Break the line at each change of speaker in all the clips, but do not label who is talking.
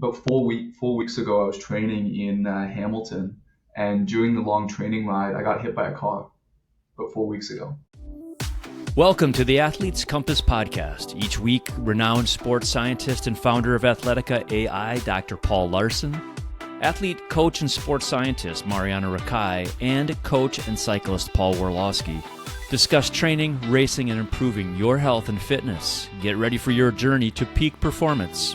about 4 weeks ago, I was training in Hamilton, and during the long training ride, I got hit by a car about 4 weeks ago.
Welcome to the Athlete's Compass podcast. Each week, renowned sports scientist and founder of Athletica AI, Dr. Paul Larson, athlete, coach, and sports scientist Mariana Rakai, and coach and cyclist Paul Worlowski discuss training, racing, and improving your health and fitness. Get ready for your journey to peak performance.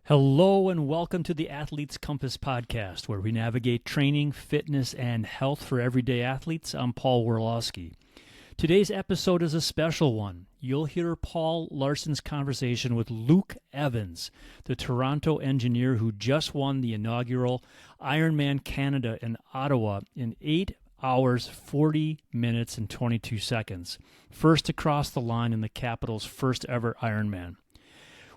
Hello and welcome to the Athlete's Compass podcast, where we navigate training, fitness, and health for everyday athletes. I'm Paul Worlowski. Today's episode is a special one. You'll hear Paul Larson's conversation with Luke Evans, the Toronto engineer who just won the inaugural Ironman Canada in Ottawa in 8 hours, 40 minutes, and 22 seconds. First across the line in the capital's first ever Ironman.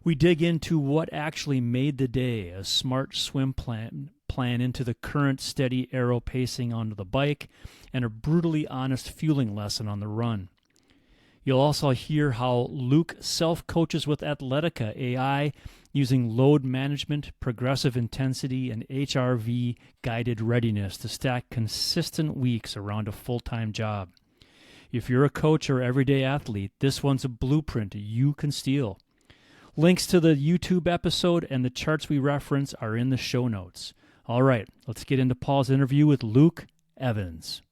We dig into what actually made the day, a smart swim plan into the current steady aero pacing onto the bike, and a brutally honest fueling lesson on the run. You'll also hear how Luke self-coaches with Athletica AI using load management, progressive intensity, and HRV-guided readiness to stack consistent weeks around a full-time job. If you're a coach or everyday athlete, this one's a blueprint you can steal. Links to the YouTube episode and the charts we reference are in the show notes. All right, let's get into Paul's interview with Luke Evans.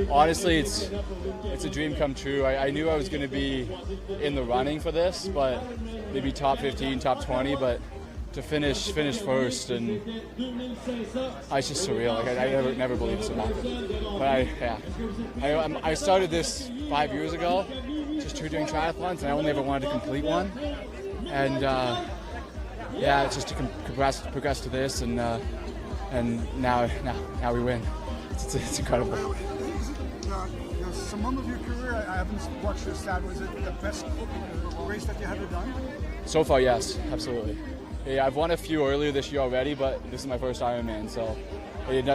Honestly, it's a dream come true. I knew I was going to be in the running for this, but maybe top 15, top 20, but to finish first, and it's just surreal. Like I never believed this would happen. But I started this 5 years ago, just doing triathlons, and I only ever wanted to complete one. And it's just to progress to this, and now we win. It's incredible.
Some of your career, I haven't watched your stat. Was it the best race that you have done?
So far, yes, absolutely. Yeah, I've won a few earlier this year already, but this is my first Ironman, so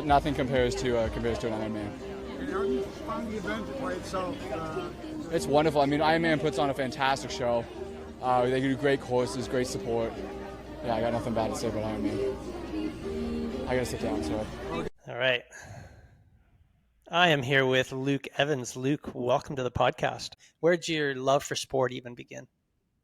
nothing compares to an Ironman.
How do you find the event by itself?
It's wonderful. I mean, Ironman puts on a fantastic show. They do great courses, great support. Yeah, I got nothing bad to say about Ironman. I gotta sit down, sorry.
All right. I am here with Luke Evans. Luke, welcome to the podcast. Where'd your love for sport even begin?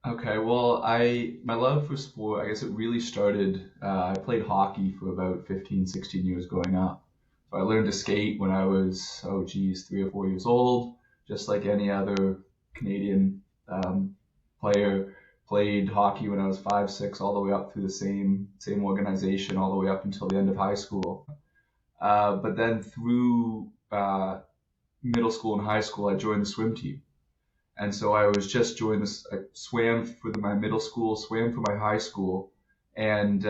Okay, well, my love for sport, I guess it really started, I played hockey for about 15, 16 years growing up. So I learned to skate when I was, 3 or 4 years old, just like any other Canadian player. Played hockey when I was 5, 6, all the way up through the same organization, all the way up until the end of high school. But then through middle school and high school, I joined the swim team. And so I was just joined this, I swam for my middle school, swam for my high school, and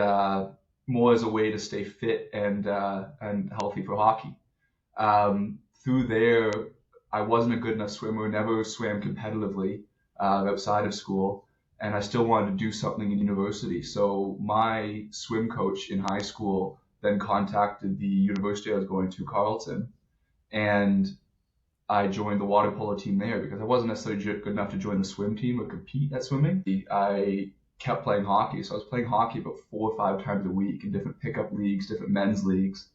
more as a way to stay fit and healthy for hockey. Through there, I wasn't a good enough swimmer, never swam competitively outside of school, and I still wanted to do something in university. So my swim coach in high school then contacted the university I was going to, Carleton, and I joined the water polo team there because I wasn't necessarily good enough to join the swim team or compete at swimming. I kept playing hockey, so I was playing hockey about 4 or 5 times a week in different pickup leagues, different men's leagues,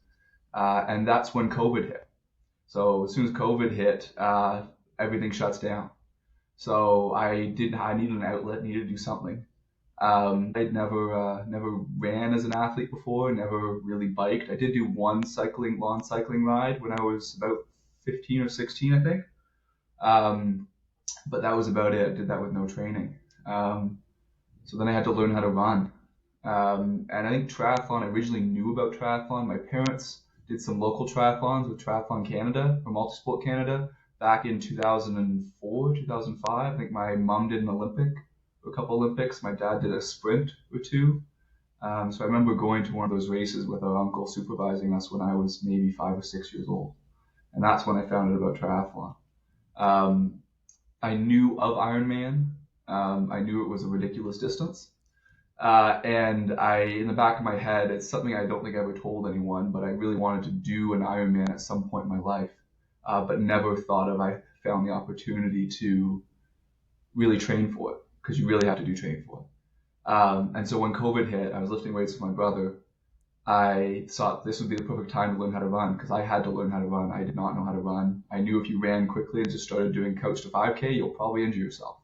and that's when COVID hit. So as soon as COVID hit, everything shuts down. So I needed an outlet, needed to do something. I'd never ran as an athlete before, never really biked. I did do one lawn cycling ride when I was about 15 or 16, I think. But that was about it. I did that with no training. So then I had to learn how to run. And I think triathlon, I originally knew about triathlon. My parents did some local triathlons with Triathlon Canada, or Multisport Canada, back in 2004, 2005. I think my mom did a couple Olympics. My dad did a sprint or two. So I remember going to one of those races with our uncle supervising us when I was maybe 5 or 6 years old. And that's when I found out about triathlon. I knew of Ironman. I knew it was a ridiculous distance. And in the back of my head, it's something I don't think I ever told anyone, but I really wanted to do an Ironman at some point in my life. but never thought of I found the opportunity to really train for it, because you really have to do training for it. And so when COVID hit, I was lifting weights with my brother. I thought this would be the perfect time to learn how to run, because I had to learn how to run. I did not know how to run. I knew if you ran quickly and just started doing couch to 5K, you'll probably injure yourself.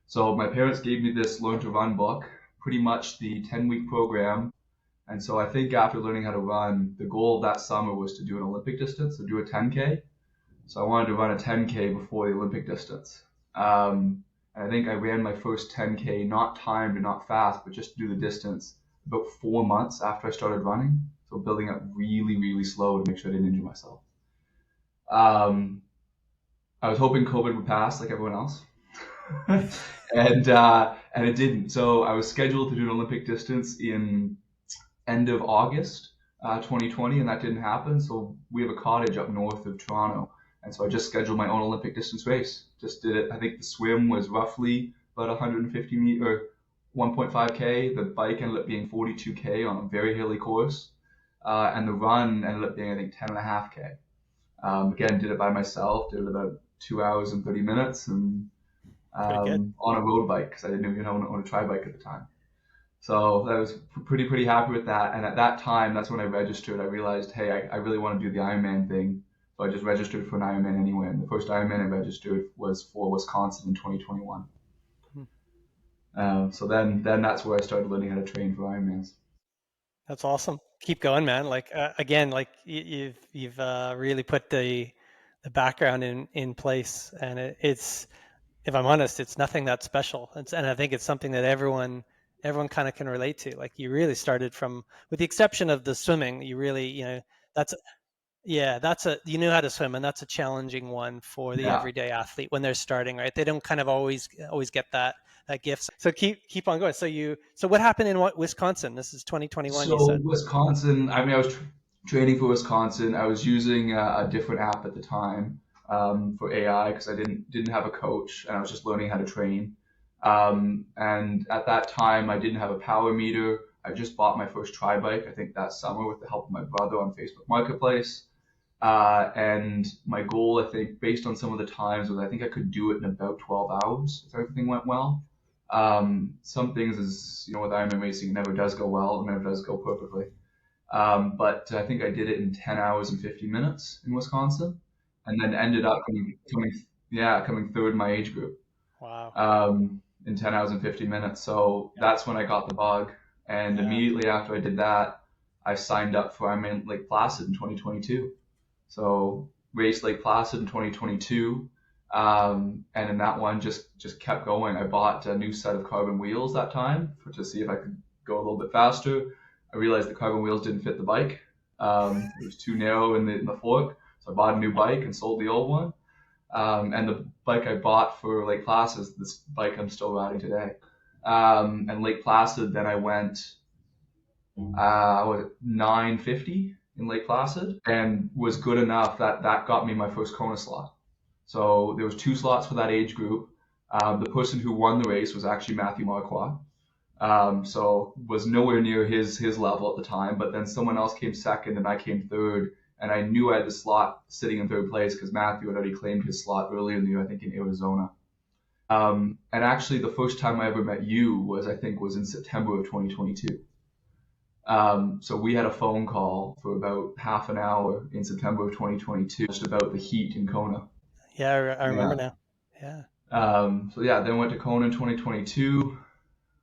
So my parents gave me this Learn to Run book, pretty much the 10-week program. And so I think after learning how to run, the goal of that summer was to do an Olympic distance, so do a 10K. So I wanted to run a 10K before the Olympic distance. And I think I ran my first 10K, not timed and not fast, but just to do the distance, about 4 months after I started running. So building up really, really slow to make sure I didn't injure myself. I was hoping COVID would pass like everyone else. and it didn't. So I was scheduled to do an Olympic distance in end of August 2020, and that didn't happen. So we have a cottage up north of Toronto. And so I just scheduled my own Olympic distance race. Just did it. I think the swim was roughly about 150 meters or 1.5K. The bike ended up being 42K on a very hilly course. And the run ended up being, I think, 10.5K. Again, did it by myself, did it about 2 hours and 30 minutes, and on a road bike, because I didn't even own a tri bike at the time. So I was pretty happy with that. And at that time, that's when I registered. I realized, hey, I really want to do the Ironman thing. So I just registered for an Ironman anyway. And the first Ironman I registered was for Wisconsin in 2021. So then that's where I started learning how to train for Ironmans.
That's awesome. Keep going, man. Like again, like you've really put the background in place, and it's, if I'm honest, it's nothing that special. And I think it's something that everyone kind of can relate to. Like you really started from, with the exception of the swimming, you really, you knew how to swim, and that's a challenging one for the everyday athlete when they're starting, right? They don't kind of always get that gift. So keep on going. So what happened in Wisconsin? This is 2021.
So
you said.
Wisconsin, I mean, I was training for Wisconsin. I was using a different app at the time for AI, because I didn't have a coach, and I was just learning how to train. And at that time, I didn't have a power meter. I just bought my first tri bike, I think that summer, with the help of my brother on Facebook Marketplace. And my goal, I think, based on some of the times, was I think I could do it in about 12 hours if everything went well. Some things is, with Ironman racing, it never does go well. It never does go perfectly. But I think I did it in 10 hours and 50 minutes in Wisconsin, and then ended up coming third in my age group.
Wow.
In 10 hours and 50 minutes. So that's when I got the bug. And immediately after I did that, I signed up for Ironman Lake Placid in 2022. So raced Lake Placid in 2022. And in that one, just kept going. I bought a new set of carbon wheels that time to see if I could go a little bit faster. I realized the carbon wheels didn't fit the bike. It was too narrow in the fork. So I bought a new bike and sold the old one. And the bike I bought for Lake Placid is this bike I'm still riding today. And Lake Placid, then I went 950 in Lake Placid, and was good enough that got me my first Kona slot. So there was 2 slots for that age group. The person who won the race was actually Matthew Marquardt. So was nowhere near his level at the time, but then someone else came second and I came third. And I knew I had the slot sitting in third place because Matthew had already claimed his slot earlier in the year, I think in Arizona. And actually the first time I ever met you was in September of 2022. So we had a phone call for about half an hour in September of 2022, just about the heat in Kona.
Yeah, I remember now. Yeah.
Then went to Kona in 2022.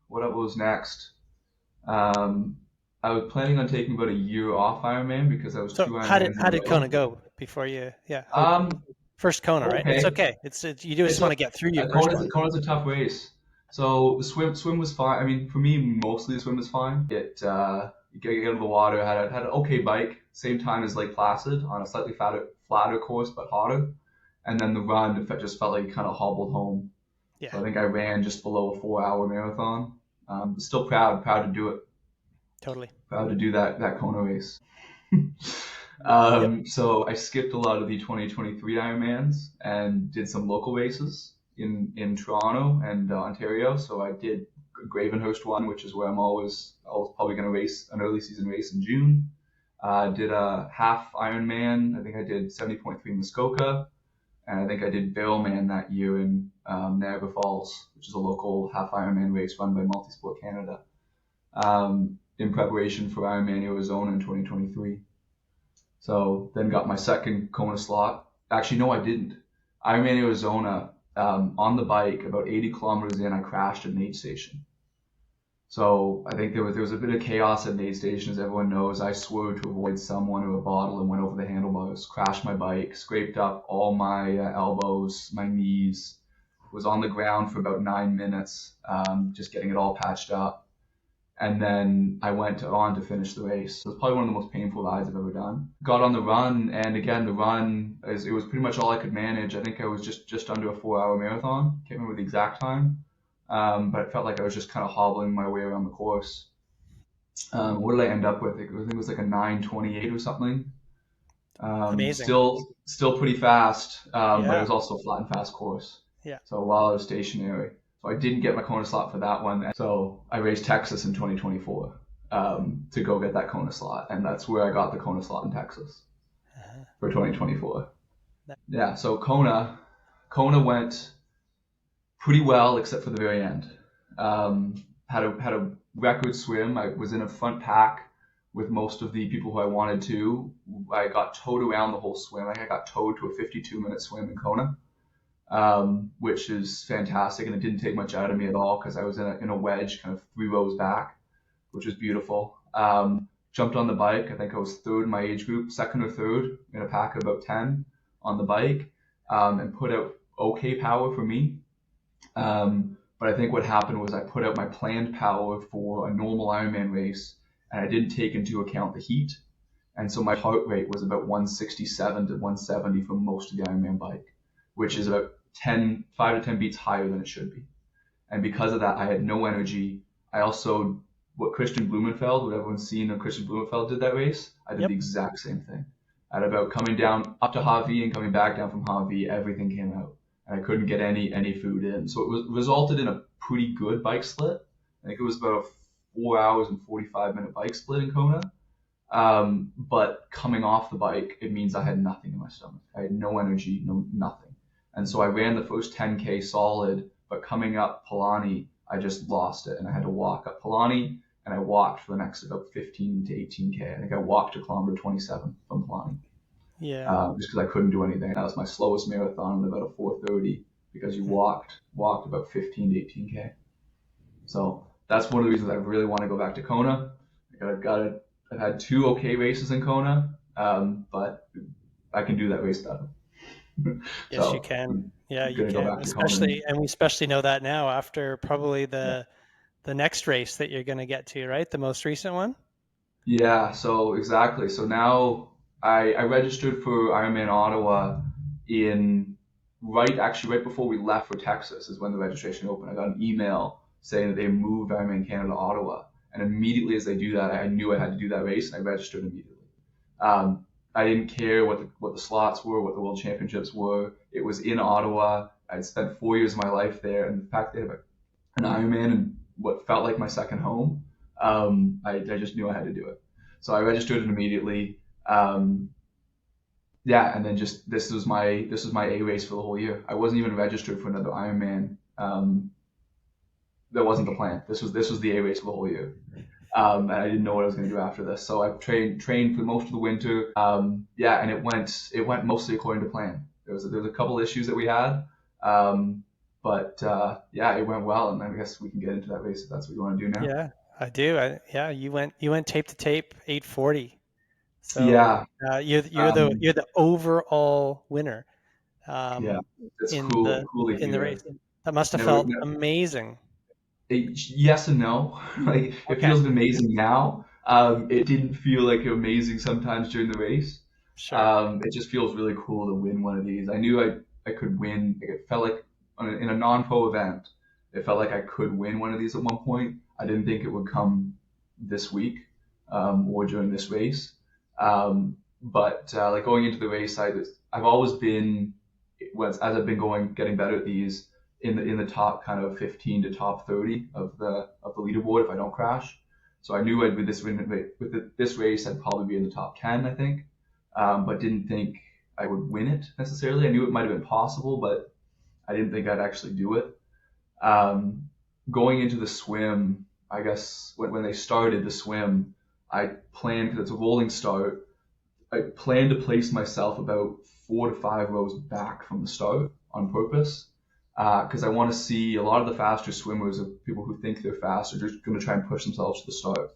What was next? I was planning on taking about a year off Ironman because I was 2 Ironmans.
How did Kona go before you? Yeah. First Kona, right?
Okay.
It's okay. You just want to get through your first one.
Kona's a tough race. So the swim was fine. I mean, for me, mostly the swim was fine. You get out of the water. Had an okay bike. Same time as Lake Placid on a slightly flatter course, but hotter. And then the run, just felt like you kind of hobbled home. Yeah. So I think I ran just below a 4-hour marathon. Still proud to do it.
Totally.
Proud to do that Kona race. So I skipped a lot of the 2023 Ironmans and did some local races in Toronto and Ontario. So I did Gravenhurst one, which is where I was probably going to race an early season race in June. Did a half Ironman. I think I did 70.3 Muskoka, and I think I did Barrelman that year in Niagara Falls, which is a local half Ironman race run by Multisport Canada, in preparation for Ironman Arizona in 2023. So then got my second Kona slot. Actually, no, I didn't. Ironman Arizona, on the bike, about 80 kilometers in, I crashed at an aid station. So I think there was a bit of chaos at an aid station, as everyone knows. I swerved to avoid someone or a bottle and went over the handlebars, crashed my bike, scraped up all my elbows, my knees, was on the ground for about 9 minutes, just getting it all patched up. And then I went on to finish the race. So it's probably one of the most painful rides I've ever done. Got on the run, and again, the run, it was pretty much all I could manage. I think I was just under a 4-hour marathon. Can't remember the exact time. But it felt like I was just kind of hobbling my way around the course. What did I end up with? I think it was like a 9:28 or something.
Amazing.
Still pretty fast, but it
Yeah.
was also a flat and fast course.
Yeah.
So while I was stationary. So I didn't get my Kona slot for that one. So I raced Texas in 2024 to go get that Kona slot. And that's where I got the Kona slot in Texas for 2024. Yeah, so Kona went pretty well, except for the very end. Had a record swim. I was in a front pack with most of the people who I wanted to. I got towed around the whole swim. I got towed to a 52-minute swim in Kona, which is fantastic, and it didn't take much out of me at all because I was in a wedge, kind of 3 rows back, which was beautiful. Jumped on the bike. I think I was third in my age group, second or third in a pack of about 10 on the bike, and put out okay power for me. But I think what happened was I put out my planned power for a normal Ironman race, and I didn't take into account the heat. And so my heart rate was about 167 to 170 for most of the Ironman bike, which is about 5 to 10 beats higher than it should be. And because of that, I had no energy. I also, what everyone's seen when Christian Blumenfeld did that race, I did the exact same thing. At about coming down up to Hawi and coming back down from Hawi, everything came out. And I couldn't get any food in. So it resulted in a pretty good bike split. I think it was about a 4 hours and 45-minute bike split in Kona. But coming off the bike, it means I had nothing in my stomach. I had no energy, nothing. And so I ran the first 10K solid, but coming up Palani, I just lost it. And I had to walk up Palani, and I walked for the next about 15 to 18K. I think I walked to kilometer 27 from Palani.
Yeah.
Just because I couldn't do anything. That was my slowest marathon in about a 4:30 because you walked about 15 to 18K. So that's one of the reasons I really want to go back to Kona. I've had 2 okay races in Kona, but I can do that race better.
Yes,
So
you can. Yeah,
I'm
you
gonna go
can.
back to Kona.
We especially know that now after probably the next race that you're going to get to, right? The most recent one.
Yeah, so exactly. So now I registered for Ironman Ottawa right before we left for Texas is when the registration opened. I got an email saying that they moved Ironman Canada to Ottawa. And immediately as they do that, I knew I had to do that race, and I registered immediately. I didn't care what the slots were, what the World Championships were. It was in Ottawa. I'd spent 4 years of my life there, and the fact they have an Ironman in what felt like my second home, I just knew I had to do it. So I registered it immediately. And then just this was my A race for the whole year. I wasn't even registered for another Ironman. That wasn't the plan. This was the A race for the whole year. And I didn't know what I was going to do after this. So I trained for most of the winter. And it went mostly according to plan. There was a couple issues that we had, but it went well. And I guess we can get into that race if that's what you want to do now.
Yeah, I do. You went tape to tape 8:40. So
yeah,
you're the overall winner.
It's
in
cool.
the race. That must have felt amazing.
Yes and no. Like it feels amazing now. It didn't feel like amazing sometimes during the race.
Sure.
It just feels really cool to win one of these. I knew I could win. It felt like in a non-pro event, it felt like I could win one of these at one point. I didn't think it would come this week or during this race. But like going into the race, I've always been, as I've been getting better at these, in the top kind of 15 to top 30 of the leaderboard if I don't crash. So I knew with this race, I'd probably be in the top 10, I think, but didn't think I would win it necessarily. I knew it might have been possible, but I didn't think I'd actually do it. Going into the swim, I guess when they started the swim, I planned, because it's a rolling start, I planned to place myself about 4 to 5 rows back from the start on purpose, because I want to see a lot of the faster swimmers, of people who think they're fast, are just going to try and push themselves to the start.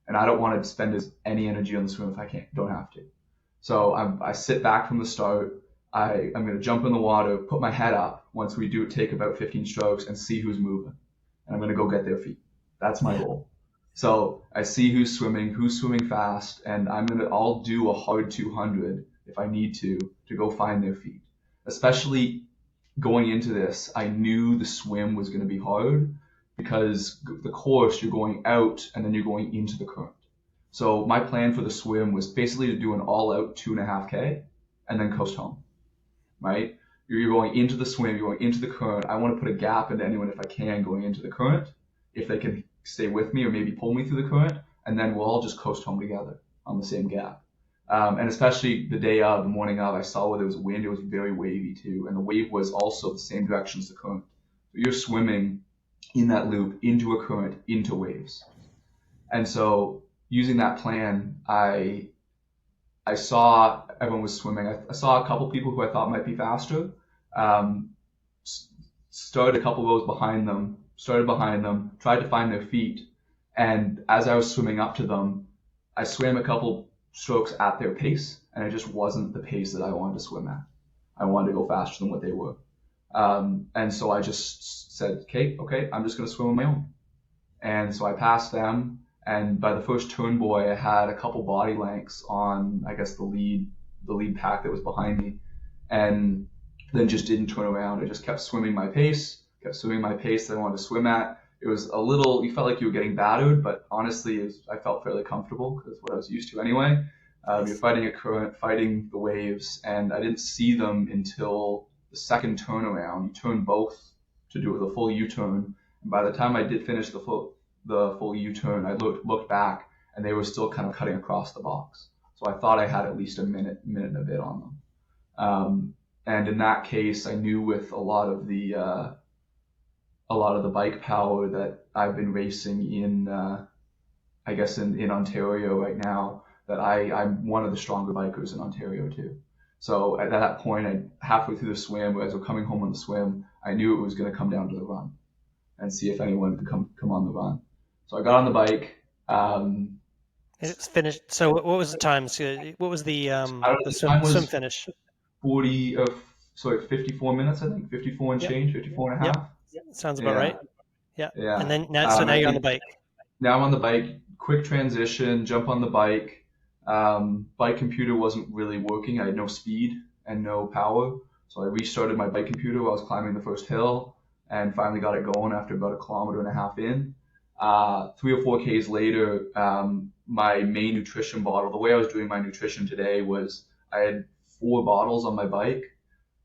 And I don't want to spend any energy on the swim if I don't have to. So I sit back from the start. I'm going to jump in the water, put my head up once we take about 15 strokes, and see who's moving. And I'm going to go get their feet. That's my goal. So I see who's swimming fast, and I'll do a hard 200 if I need to go find their feet. Especially going into this, I knew the swim was going to be hard, because the course, you're going out and then you're going into the current. So my plan for the swim was basically to do an all-out 2.5K and then coast home, right? You're going into the swim, you're going into the current. I want to put a gap into anyone if I can going into the current, if they can stay with me or maybe pull me through the current, and then we'll all just coast home together on the same gap. And especially the morning of, I saw where there was wind. It was very wavy too, and the wave was also the same direction as the current. So you're swimming in that loop into a current, into waves. And so using that plan, I saw everyone was swimming. I saw a couple people who I thought might be faster. Started a couple rows behind them, tried to find their feet. And as I was swimming up to them, I swam a couple strokes at their pace, and it just wasn't the pace that I wanted to swim at. I wanted to go faster than what they were. And so I just said, okay, I'm just going to swim on my own. And so I passed them. And by the first turn buoy, I had a couple body lengths on, I guess, the lead pack that was behind me, and then just didn't turn around. I just kept swimming my pace that I wanted to swim at. It was a little, you felt like you were getting battered, but honestly, I felt fairly comfortable because it's what I was used to anyway. You're fighting a current, fighting the waves, and I didn't see them until the second turnaround. You turn both to do the full U-turn, and by the time I did finish the full U-turn, I looked back, and they were still kind of cutting across the box. So I thought I had at least a minute and a bit on them. And in that case, I knew with a lot of the bike power that I've been racing in, I guess in Ontario right now, that I'm one of the stronger bikers in Ontario too. So at that point, halfway through the swim, as we're coming home on the swim, I knew it was going to come down to the run and see if anyone could come on the run. So I got on the bike.
It's finished. So what was the time? What was the swim finish?
54 minutes, I think. 54 and change, 54 and a half.
Yep. Sounds about right. Yeah. And then now you're on the bike.
Now I'm on the bike. Quick transition, jump on the bike. Bike computer wasn't really working. I had no speed and no power. So I restarted my bike computer while I was climbing the first hill and finally got it going after about 1.5 kilometers in. 3 or 4 Ks later, my main nutrition bottle, the way I was doing my nutrition today was I had 4 bottles on my bike,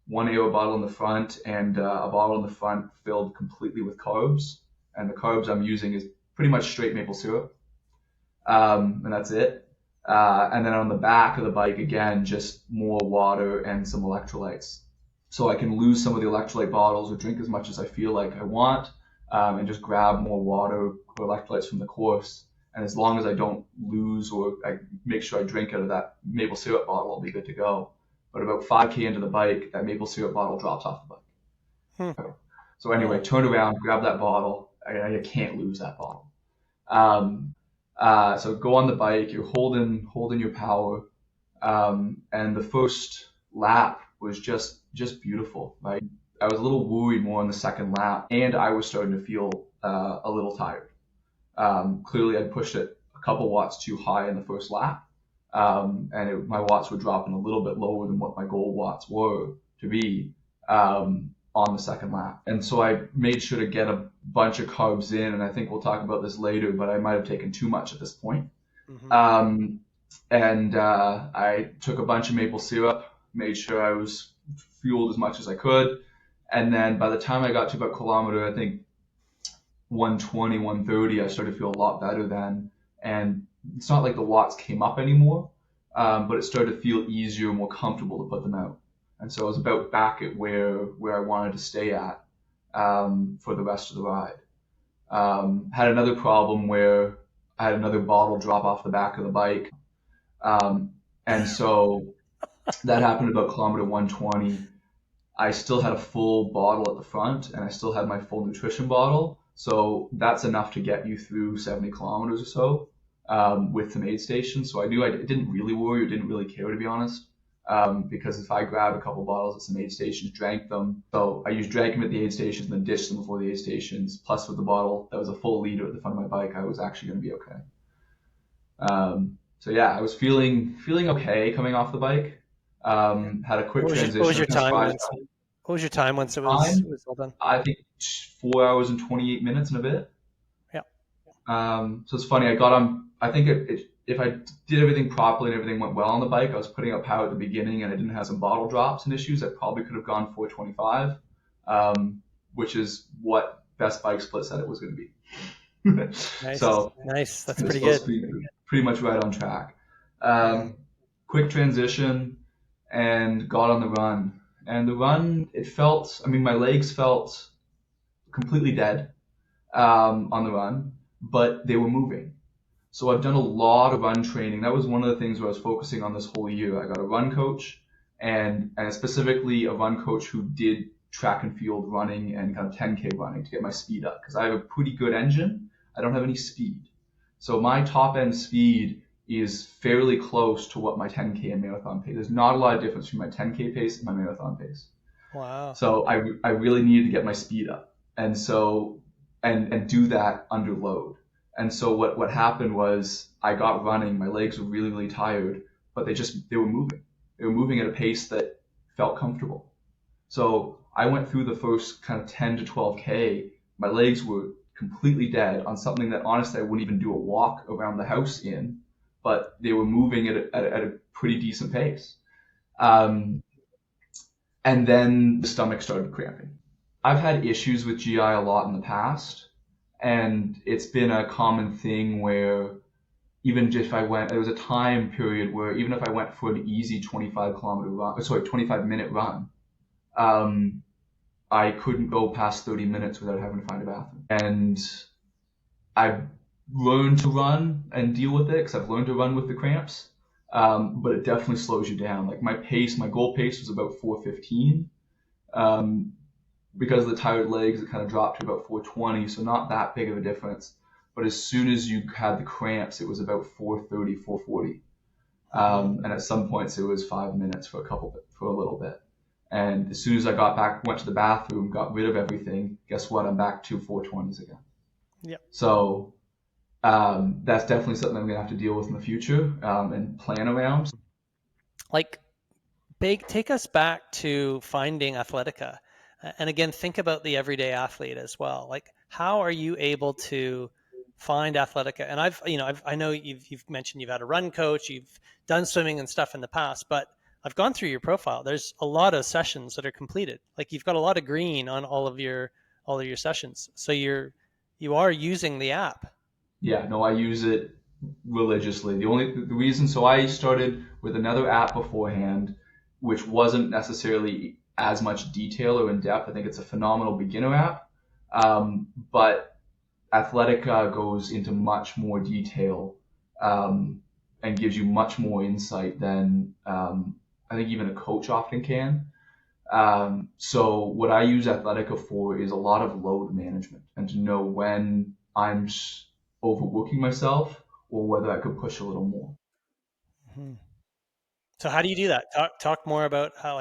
1 air bottle in the front and a bottle in the front filled completely with carbs. And the carbs I'm using is pretty much straight maple syrup. And that's it. And then on the back of the bike, again, just more water and some electrolytes. So I can lose some of the electrolyte bottles or drink as much as I feel like I want, and just grab more water or electrolytes from the course. And as long as I don't lose or I make sure I drink out of that maple syrup bottle, I'll be good to go. But about 5K into the bike, that maple syrup bottle drops off the bike. So anyway, turn around, grab that bottle. I can't lose that bottle. So go on the bike, you're holding your power. And the first lap was just beautiful, right? I was a little worried more on the second lap, and I was starting to feel a little tired. Clearly, I'd pushed it a couple watts too high in the first lap, and my watts were dropping a little bit lower than what my goal watts were to be on the second lap. And so I made sure to get a bunch of carbs in, and I think we'll talk about this later, but I might have taken too much at this point. Mm-hmm. And I took a bunch of maple syrup, made sure I was fueled as much as I could. And then by the time I got to about kilometer, I think 120, 130, I started to feel a lot better then. and it's not like the watts came up anymore, but it started to feel easier, more comfortable to put them out. And so I was about back at where I wanted to stay at for the rest of the ride. Had another problem where I had another bottle drop off the back of the bike. And so that happened about kilometer 120. I still had a full bottle at the front, and I still had my full nutrition bottle. So that's enough to get you through 70 kilometers or so with some aid stations. So I knew I didn't really worry or didn't really care, to be honest, because if I grabbed a couple bottles at some aid stations, drank them. So I drank them at the aid stations and then ditched them before the aid stations. Plus with the bottle, that was a full liter at the front of my bike, I was actually going to be okay. So yeah, I was feeling okay coming off the bike. Had a quick transition.
What was your time once it was all done?
I think 4 hours and 28 minutes and a bit.
Yeah.
So it's funny. I got on. I think if I did everything properly and everything went well on the bike, I was putting up power at the beginning and I didn't have some bottle drops and issues, I probably could have gone 425, which is what best bike split said it was going to be.
Nice.
So
nice. That's pretty good.
Pretty much right on track. Quick transition and got on the run. And the run, my legs felt completely dead on the run, but they were moving. So I've done a lot of run training. That was one of the things where I was focusing on this whole year. I got a run coach and specifically a run coach who did track and field running and kind of 10K running to get my speed up, because I have a pretty good engine. I don't have any speed. So my top end speed is fairly close to what my 10K and marathon pace. There's not a lot of difference between my 10K pace and my marathon pace.
Wow.
So I really needed to get my speed up, and so and do that under load. And so what happened was I got running. My legs were really, really tired, but they were moving. They were moving at a pace that felt comfortable. So I went through the first kind of 10 to 12K. My legs were completely dead on something that honestly I wouldn't even do a walk around the house in, but they were moving at a pretty decent pace. And then the stomach started cramping. I've had issues with GI a lot in the past, and it's been a common thing where even if there was a time period where even if I went for an easy 25-minute run, I couldn't go past 30 minutes without having to find a bathroom. And I've learned to run and deal with it because I've learned to run with the cramps, but it definitely slows you down. Like my goal pace was about 4:15. Because of the tired legs, it kind of dropped to about 4:20, so not that big of a difference. But as soon as you had the cramps, it was about 4:30, 4:40. And at some points it was 5 minutes for a little bit. And as soon as I got back, went to the bathroom, got rid of everything, guess what? I'm back to 4:20s again.
Yeah.
So that's definitely something I'm going to have to deal with in the future and plan around.
Take us back to finding Athletica. And again, think about the everyday athlete as well. Like, how are you able to find Athletica? And I know you've mentioned you've had a run coach, you've done swimming and stuff in the past, but I've gone through your profile. There's a lot of sessions that are completed. Like you've got a lot of green on all of your sessions. So you are using the app. Yeah, no, I use it religiously. The reason, so I started with another app beforehand, which wasn't necessarily as much detail or in depth. I think it's a phenomenal beginner app, but Athletica goes into much more detail and gives you much more insight than I think even a coach often can. So what I use Athletica for is a lot of load management and to know when I'm overworking myself or whether I could push a little more. Mm-hmm. So how do you do that? Talk more about how,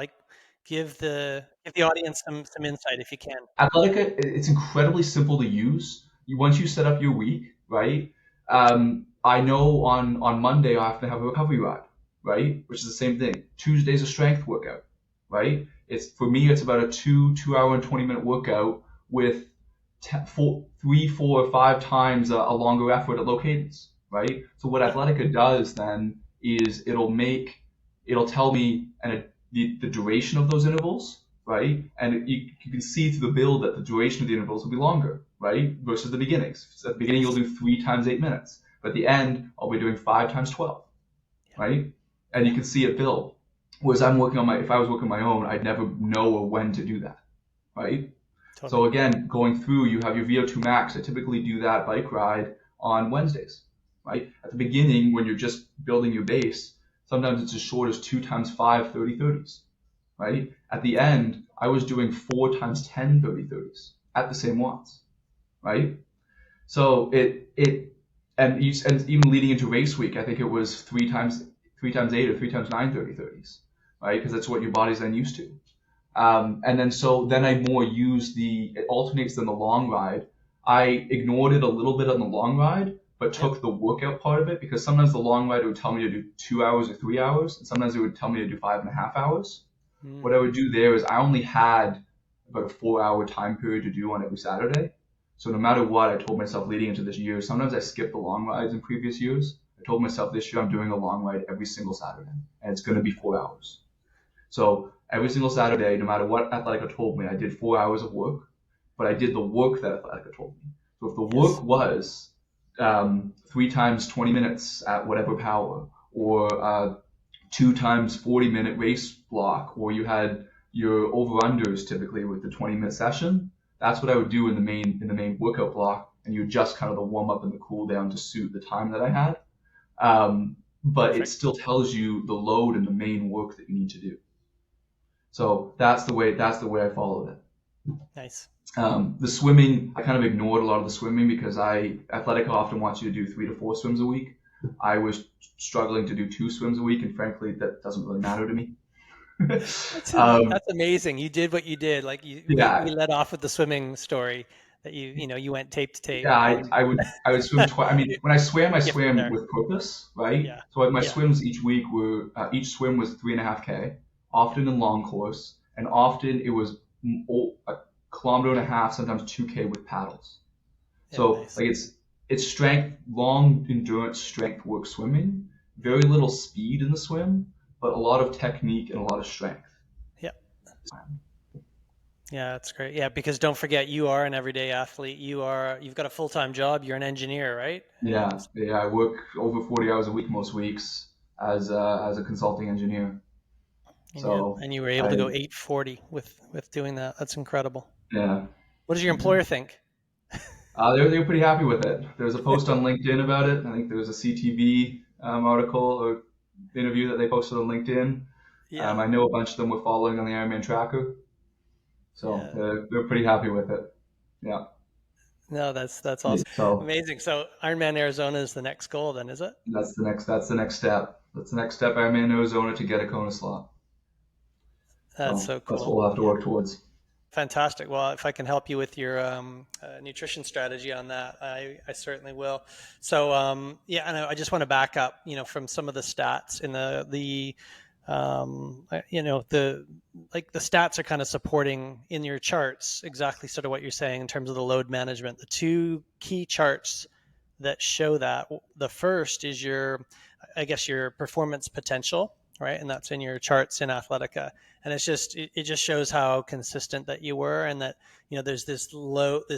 give the audience some insight if you can.
Athletica, it's incredibly simple to use. Once you set up your week, right? I know on Monday I have to have a recovery ride, right? Which is the same thing. Tuesday's a strength workout, right? For me, it's about a 2 hour and 20-minute workout with 3, 4, or 5 times a longer effort at low cadence, right? So what Athletica does then is it'll tell me the duration of those intervals, right? And you can see through the build that the duration of the intervals will be longer, right? Versus the beginnings. So at the beginning, you'll do 3 times 8 minutes. But at the end, I'll be doing 5 times 12, right? And you can see it build. Whereas if I was working on my own, I'd never know or when to do that, right?
Totally.
So again, going through, you have your VO2 max. I typically do that bike ride on Wednesdays, right? At the beginning, when you're just building your base, sometimes it's as short as 2 times 5 30-30s, right? At the end, I was doing 4 times 10 30-30s at the same watts, right? So and even leading into race week, I think it was 3 times 8 or 3 times 9 30-30s, right? Because that's what your body's then used to. And then I more use it alternates than the long ride. I ignored it a little bit on the long ride, but took the workout part of it, because sometimes the long ride would tell me to do 2 hours or 3 hours, and sometimes it would tell me to do 5.5 hours. What I would do there is I only had about a 4-hour time period to do on every Saturday. So no matter what, I told myself leading into this year, sometimes I skipped the long rides in previous years. I told myself this year I'm doing a long ride every single Saturday, and it's going to be 4 hours. So every single Saturday, no matter what Athletica told me, I did 4 hours of work, but I did the work that Athletica told me. So if the work was 3 times 20 minutes at whatever power, or 2 times 40-minute race block, or you had your over-unders typically with the 20-minute session, that's what I would do in the main workout block, and you adjust kind of the warm-up and the cool-down to suit the time that I had. But Perfect. It still tells you the load and the main work that you need to do. So that's the way I followed it.
Nice.
The swimming, I kind of ignored a lot of the swimming because Athletica often wants you to do 3 to 4 swims a week. I was struggling to do 2 swims a week, and frankly, that doesn't really matter to me.
That's amazing. You did what you did. Like we led off with the swimming story that you went tape to tape.
Yeah, I would swim twice. I mean, when I swam with purpose, right? Yeah. So my swims each week were each swim was 3.5K, often in long course, and often it was a kilometer and a half, sometimes 2K with paddles. So nice. Like it's strength, long endurance strength work swimming. Very little speed in the swim, but a lot of technique and a lot of strength.
Yeah, that's great. Yeah, because don't forget, you are an everyday athlete. You've got a full-time job. You're an engineer, right?
Yeah. I work over 40 hours a week most weeks as a consulting engineer. So
and you were able to go 840 with doing that. That's incredible.
Yeah.
What does your employer think?
They were pretty happy with it. There was a post on LinkedIn about it. I think there was a CTV article or interview that they posted on LinkedIn. Yeah. I know a bunch of them were following on the Ironman tracker. So they're pretty happy with it. Yeah.
No, that's awesome. So, amazing. So Ironman Arizona is the next goal then, is it?
That's the next step. That's the next step, Ironman Arizona, to get a Kona slot.
That's so cool.
That's what we'll have to work towards.
Fantastic. Well, if I can help you with your nutrition strategy on that, I certainly will. So and I just want to back up, from some of the stats in the stats are kind of supporting in your charts exactly sort of what you're saying in terms of the load management. The 2 key charts that show that, the first is your performance potential, right? And that's in your charts in Athletica. And it just shows how consistent that you were, and that, there's this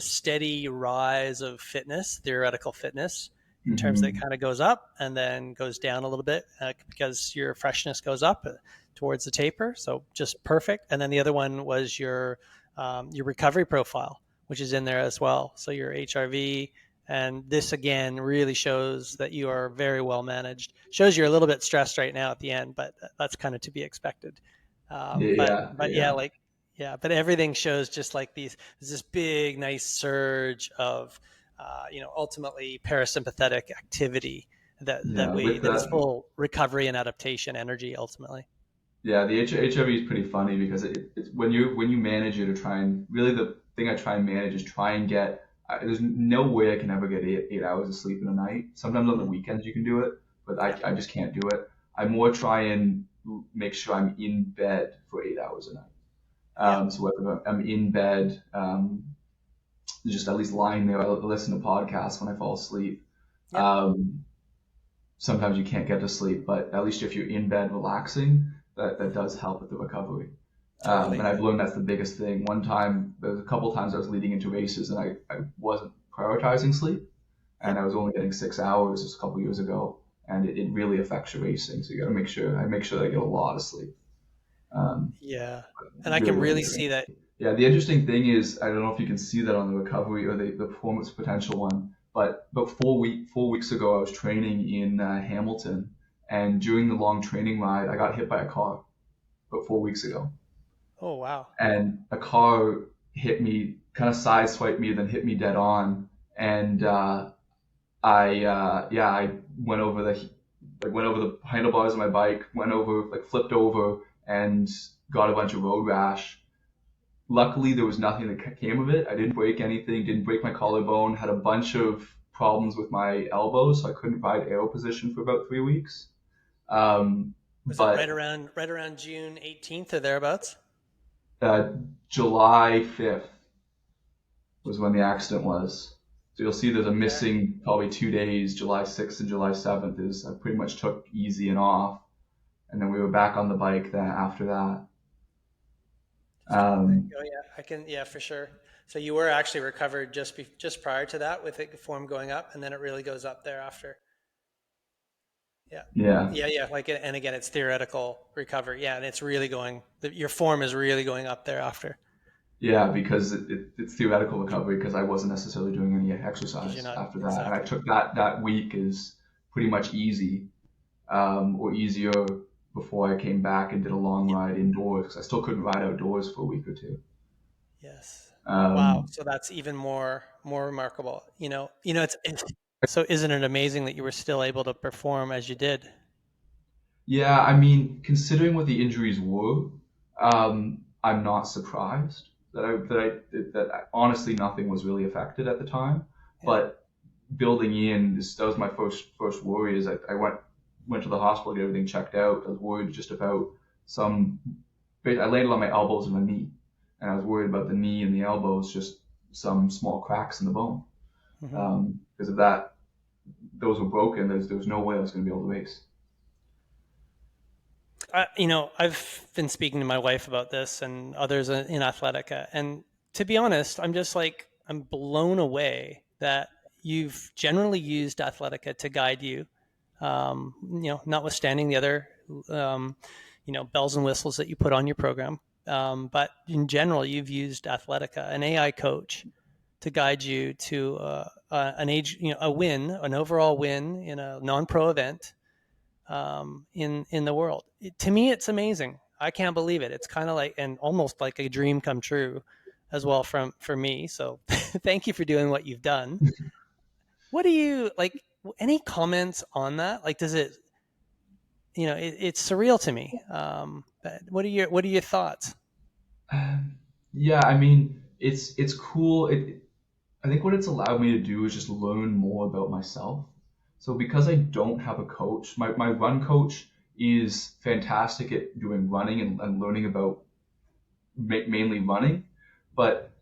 steady rise of fitness, theoretical fitness, in terms that kind of goes up and then goes down a little bit because your freshness goes up towards the taper. So just perfect. And then the other one was your recovery profile, which is in there as well. So your HRV, and this again really shows that you are very well managed. Shows you're a little bit stressed right now at the end, but that's kind of to be expected. But everything shows just like there's this big, nice surge of, ultimately parasympathetic activity that is full recovery and adaptation energy ultimately.
Yeah, the HRV is pretty funny because it's when you manage it, the thing I try and manage is try and get. There's no way I can ever get 8 hours of sleep in a night. Sometimes on the weekends you can do it, but I just can't do it. I more try and make sure I'm in bed for 8 hours a night. So whether I'm in bed, just at least lying there, I listen to podcasts when I fall asleep. Sometimes you can't get to sleep, but at least if you're in bed relaxing, that does help with the recovery. Totally. And I've learned that's the biggest thing. One time, there was a couple times I was leading into races and I wasn't prioritizing sleep. and I was only getting 6 hours just a couple years ago, and it really affects your racing. So you got to make sure that I get a lot of sleep.
Yeah, and I can really see that.
Yeah, the interesting thing is, I don't know if you can see that on the recovery or the performance potential one, but 4 weeks ago I was training in Hamilton, and during the long training ride I got hit by a car. About 4 weeks ago,
Oh wow.
and a car hit me, kind of sideswiped me, then hit me dead on, and I went over the handlebars of my bike, flipped over, and got a bunch of road rash. Luckily, there was nothing that came of it. I didn't break anything, didn't break my collarbone, had a bunch of problems with my elbows, so I couldn't ride aero position for about 3 weeks.
Was
But
it right around June 18th or thereabouts?
July 5th was when the accident was. So you'll see there's a missing probably 2 days. July 6th and July 7th is I pretty much took easy and off, and then we were back on the bike then after that.
Oh yeah, for sure. So you were actually recovered just prior to that with the form going up, and then it really goes up thereafter.
Yeah.
Yeah. And again, it's theoretical recovery. Yeah, and it's really your form is really going up thereafter.
Yeah, because it's theoretical recovery, because I wasn't necessarily doing any exercise after that.
Exactly.
And I took that week as pretty much easy, or easier, before I came back and did a long ride indoors, because I still couldn't ride outdoors for a week or two.
Yes. Wow.
Um,
So that's even more remarkable. So isn't it amazing that you were still able to perform as you did?
yeah, I mean, considering what the injuries were, I'm not surprised that honestly nothing was really affected at the time.
Yeah.
But building in this, that was my first worry. Is I went to the hospital to get everything checked out. I was worried just about I landed on my elbows and my knee, and I was worried about the knee and the elbows, just some small cracks in the bone.
Mm-hmm.
Because of that, those were broken. There was no way I was going to be able to race.
I've been speaking to my wife about this and others in Athletica, and to be honest, I'm blown away that you've generally used Athletica to guide you. Notwithstanding the other, bells and whistles that you put on your program, but in general, you've used Athletica, an AI coach, to guide you to an overall win in a non-pro event. In the world. To me, it's amazing. I can't believe it. It's kind of like, and almost like a dream come true as well for me. So thank you for doing what you've done. What do you like? Any comments on that? Like, does it, it's surreal to me. But what are your thoughts?
Yeah, I mean, it's cool. I think what it's allowed me to do is just learn more about myself. So because I don't have a coach, my run coach is fantastic at doing running and learning about mainly running. But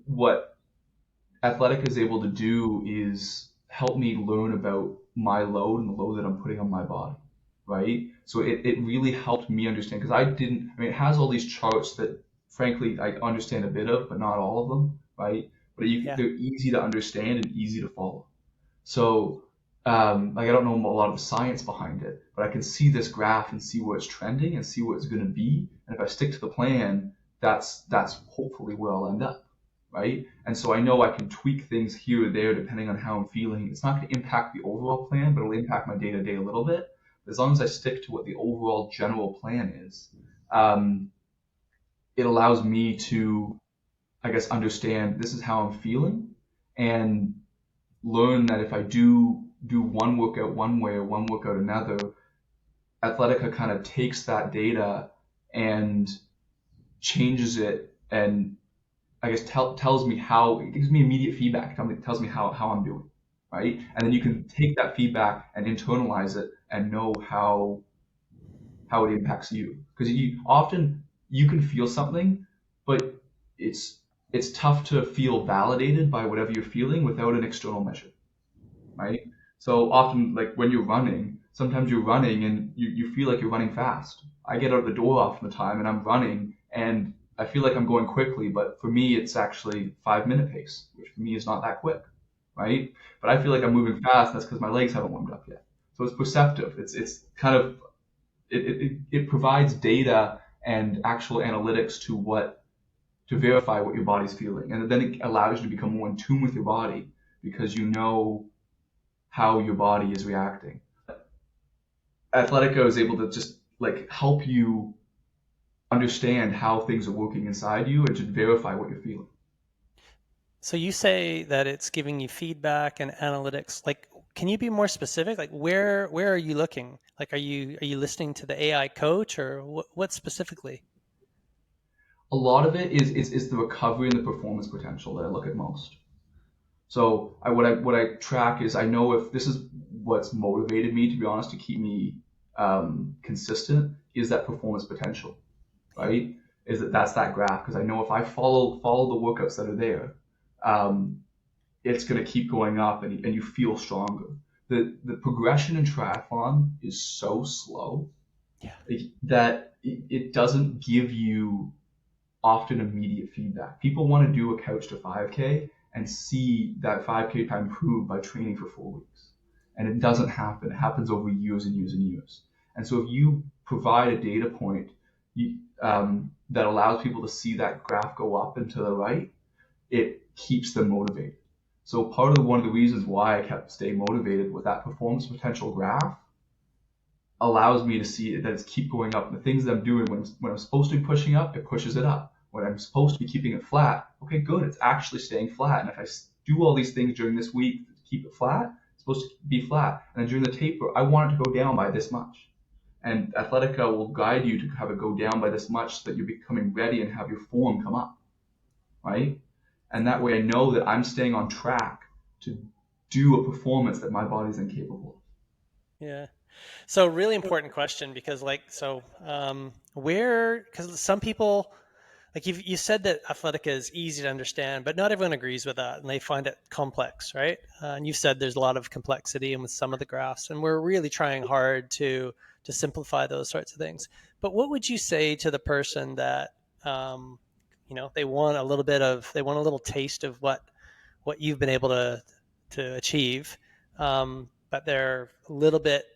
what Athletica is able to do is help me learn about my load and the load that I'm putting on my body, right? So it really helped me understand, because it has all these charts that frankly I understand a bit of, but not all of them, right? But they're easy to understand and easy to follow. So I don't know a lot of the science behind it, but I can see this graph and see where it's trending and see where it's going to be. And if I stick to the plan, that's hopefully where I'll end up, right? And so I know I can tweak things here or there depending on how I'm feeling. It's not going to impact the overall plan, but it'll impact my day-to-day a little bit. But as long as I stick to what the overall general plan is, it allows me to, I guess, understand this is how I'm feeling, and learn that if I do one workout one way or one workout another, Athletica kind of takes that data and changes it, and I guess tells me how, it gives me immediate feedback, tells me how I'm doing, right? And then you can take that feedback and internalize it and know how it impacts you. Because often you can feel something, but it's tough to feel validated by whatever you're feeling without an external measure, right? So often, like when you're running, sometimes you're running and you feel like you're running fast. I get out the door often the time and I'm running and I feel like I'm going quickly, but for me it's actually 5-minute pace, which for me is not that quick, right? But I feel like I'm moving fast. And that's because my legs haven't warmed up yet. So it's perceptive. It's kind of it provides data and actual analytics to verify what your body's feeling, and then it allows you to become more in tune with your body because you know how your body is reacting. Athletica is able to just like help you understand how things are working inside you and to verify what you're feeling.
So you say that it's giving you feedback and analytics. Like, can you be more specific? Like, where are you looking? Like, are you listening to the AI coach, or what specifically?
A lot of it is the recovery and the performance potential that I look at most. So what I track is I know if this is what's motivated me, to be honest, to keep me consistent, is that performance potential, right? That's that graph, because I know if I follow the workouts that are there, it's going to keep going up, and you feel stronger. The progression in triathlon is so slow that it doesn't give you often immediate feedback. People want to do a couch to 5K and see that 5K time improve by training for 4 weeks. And it doesn't happen. It happens over years and years and years. And so if you provide a data point that allows people to see that graph go up and to the right, it keeps them motivated. So one of the reasons why I kept staying motivated with that performance potential graph allows me to see that it's keep going up. And the things that I'm doing when I'm supposed to be pushing up, it pushes it up. When I'm supposed to be keeping it flat, okay, good, it's actually staying flat. And if I do all these things during this week to keep it flat, it's supposed to be flat. And then during the taper, I want it to go down by this much. And Athletica will guide you to have it go down by this much so that you're becoming ready and have your form come up, right? And that way I know that I'm staying on track to do a performance that my body's incapable of.
Yeah. So really important question, because because some people, like you said that Athletica is easy to understand, but not everyone agrees with that and they find it complex, right? And you said there's a lot of complexity with some of the graphs, and we're really trying hard to simplify those sorts of things. But what would you say to the person that, they want a little taste of what you've been able to achieve, but they're a little bit,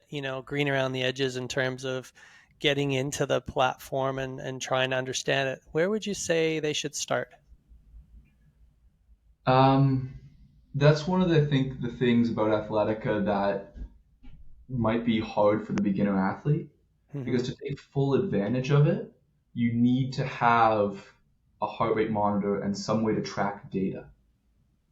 green around the edges in terms of getting into the platform and trying to understand it? Where would you say they should start?
That's one of the things about Athletica that might be hard for the beginner athlete, because to take full advantage of it, you need to have a heart rate monitor and some way to track data,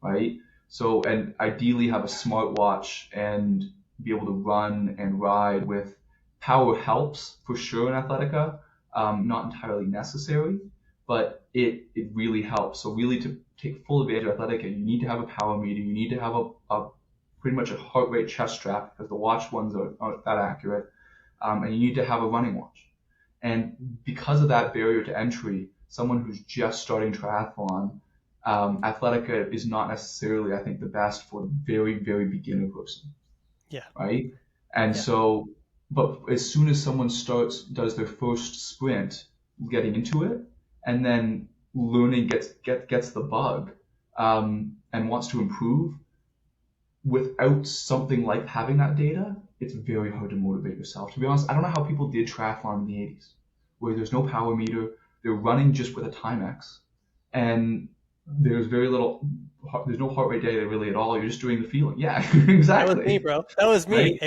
right? So, and ideally have a smartwatch and be able to run and ride with power helps for sure in Athletica, not entirely necessary, but it really helps. So really to take full advantage of Athletica, you need to have a power meter, you need to have a pretty much a heart rate chest strap, because the watch ones aren't that accurate, and you need to have a running watch. And because of that barrier to entry, someone who's just starting triathlon, Athletica is not necessarily, I think, the best for the very, very beginner person.
Yeah.
Right? And so, but as soon as someone does their first sprint, getting into it, and then learning gets the bug, and wants to improve, without something like having that data, it's very hard to motivate yourself. To be honest, I don't know how people did triathlon in the 80s, where there's no power meter, they're running just with a Timex, and there's there's no heart rate data really at all. You're just doing the feeling. Yeah, exactly.
That was me, bro. That was me. Right?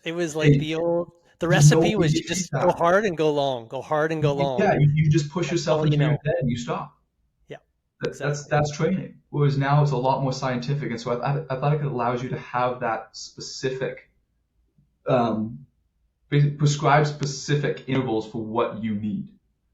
It was like the recipe was you just go hard and go long, go hard and go long.
Yeah, you just push yourself into your head and you stop.
Yeah,
that's training. Whereas now it's a lot more scientific, and so Athletica allows you to have that specific, prescribe specific intervals for what you need.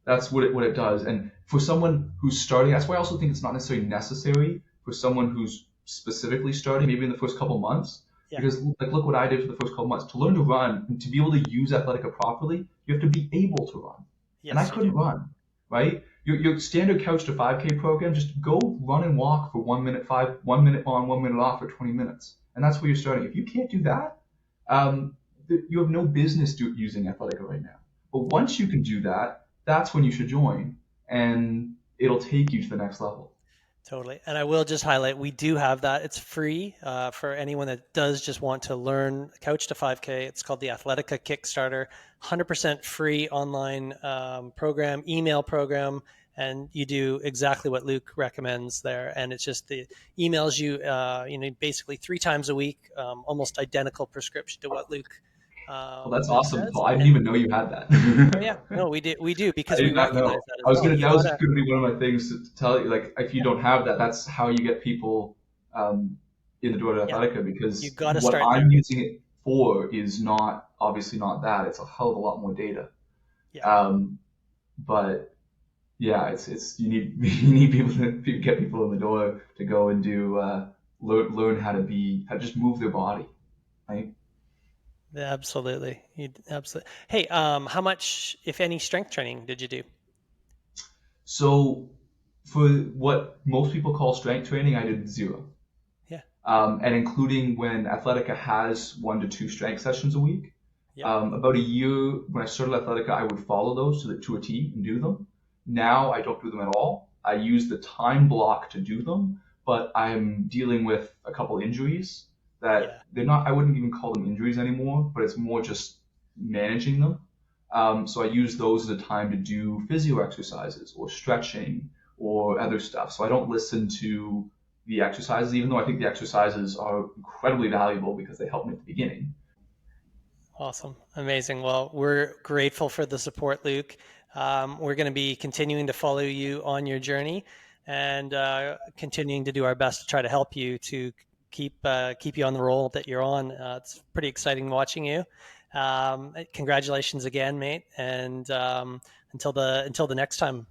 That's what it does. And for someone who's starting, that's why I also think it's not necessarily necessary for someone who's specifically starting, maybe in the first couple months. Yeah. Because look what I did for the first couple months. To learn to run and to be able to use Athletica properly, you have to be able to run. Yes, and I couldn't run, right? Your standard couch to 5K program, just go run and walk for 1 minute, 1 minute on, 1 minute off for 20 minutes. And that's where you're starting. If you can't do that, you have no business using Athletica right now. But once you can do that, that's when you should join, and it'll take you to the next level.
Totally. And I will just highlight, we do have that. It's free for anyone that does just want to learn Couch to 5K. It's called the Athletica Kickstarter, 100% free online program, email program. And you do exactly what Luke recommends there. And it's just the emails you, basically 3 times a week, almost identical prescription to what Luke
Well, that's awesome,
says.
Paul. I didn't even know you had that.
Oh, yeah, no, we do because
I
we
did not
recognize
know.
that as
I was
well.
gonna. That was gonna be one of my things to tell you. Like, if you don't have that, that's how you get people in the door to Athletica. Because
You gotta
what
start
I'm
there.
using it for is obviously not that. It's a hell of a lot more data.
Yeah.
But yeah, it's you need people to get people in the door to go and do learn how to just move their body, right?
Absolutely. Absolutely. Hey, how much, if any, strength training did you do?
So for what most people call strength training, I did 0.
Yeah.
And including when Athletica has 1 to 2 strength sessions a week.
Yeah.
About a year when I started Athletica, I would follow those to a T and do them. Now I don't do them at all. I use the time block to do them, but I'm dealing with a couple injuries that they're not, I wouldn't even call them injuries anymore, but it's more just managing them. So I use those as a time to do physio exercises or stretching or other stuff. So I don't listen to the exercises, even though I think the exercises are incredibly valuable because they help me at the beginning.
Awesome. Amazing. Well, we're grateful for the support, Luke. We're going to be continuing to follow you on your journey and continuing to do our best to try to help you to keep you on the roll that you're on. It's pretty exciting watching you. Congratulations again, mate. And until the next time.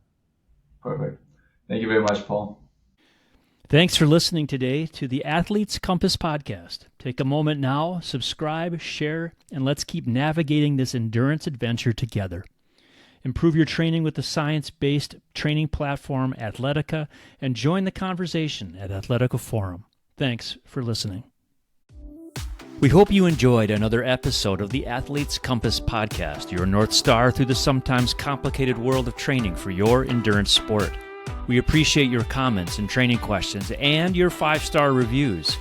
Perfect. Thank you very much, Paul.
Thanks for listening today to the Athletes Compass podcast. Take a moment now, subscribe, share, and let's keep navigating this endurance adventure together. Improve your training with the science-based training platform Athletica and join the conversation at Athletica Forum. Thanks for listening. We hope you enjoyed another episode of the Athletes Compass podcast, your North Star through the sometimes complicated world of training for your endurance sport. We appreciate your comments and training questions and your 5-star reviews.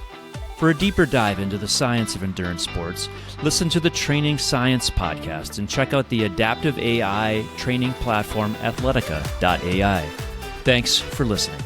For a deeper dive into the science of endurance sports, listen to the Training Science podcast and check out the adaptive AI training platform Athletica.ai. Thanks for listening.